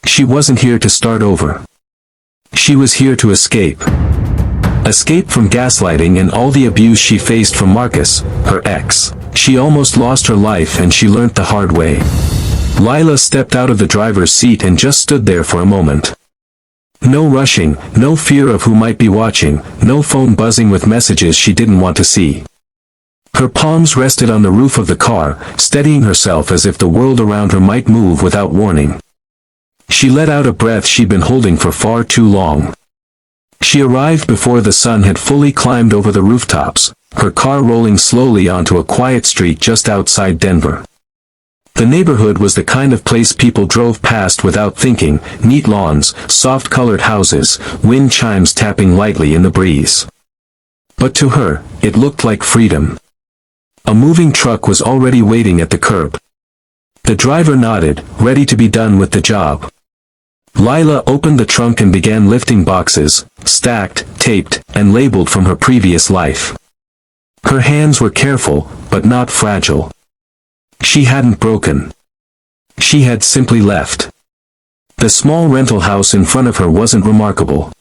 She wasn't here to start over. She was here to escape. Escape from gaslighting and all the abuse she faced from Marcus, her ex. She almost lost her life and she learnt the hard way. Lila stepped out of the driver's seat and just stood there for a moment. No rushing, no fear of who might be watching, no phone buzzing with messages she didn't want to see. Her palms rested on the roof of the car, steadying herself as if the world around her might move without warning. She let out a breath she'd been holding for far too long. She arrived before the sun had fully climbed over the rooftops, her car rolling slowly onto a quiet street just outside Denver. The neighborhood was the kind of place people drove past without thinking, neat lawns, soft-colored houses, wind chimes tapping lightly in the breeze. But to her, it looked like freedom. A moving truck was already waiting at the curb. The driver nodded, ready to be done with the job. Lila opened the trunk and began lifting boxes, stacked, taped, and labeled from her previous life. Her hands were careful, but not fragile. She hadn't broken. She had simply left. The small rental house in front of her wasn't remarkable.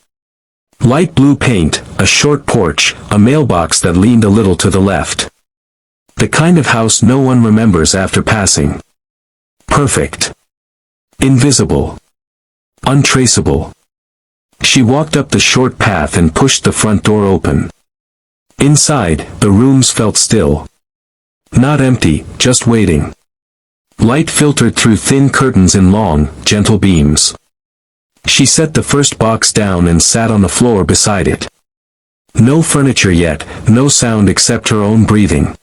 Light blue paint, a short porch, a mailbox that leaned a little to the left. The kind of house no one remembers after passing. Perfect. Invisible. Untraceable. She walked up the short path and pushed the front door open. Inside, the rooms felt still. Not empty, just waiting. Light filtered through thin curtains in long, gentle beams. She set the first box down and sat on the floor beside it. No furniture yet, no sound except her own breathing.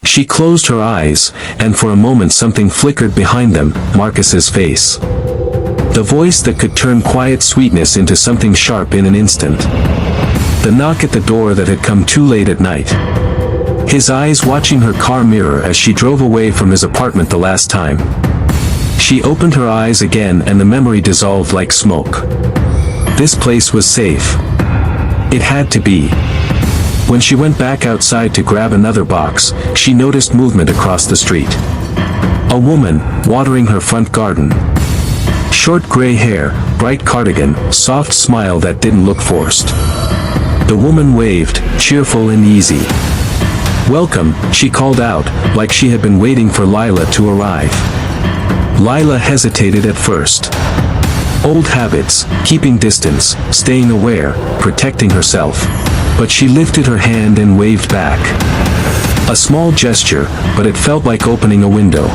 She closed her eyes, and for a moment something flickered behind them, Marcus's face. The voice that could turn quiet sweetness into something sharp in an instant. The knock at the door that had come too late at night. His eyes watching her car mirror as she drove away from his apartment the last time. She opened her eyes again and the memory dissolved like smoke. This place was safe. It had to be. When she went back outside to grab another box, she noticed movement across the street. A woman, watering her front garden. Short gray hair, bright cardigan, soft smile that didn't look forced. The woman waved, cheerful and easy. "Welcome," she called out, like she had been waiting for Lila to arrive. Lila hesitated at first. Old habits, keeping distance, staying aware, protecting herself. But she lifted her hand and waved back. A small gesture, but it felt like opening a window.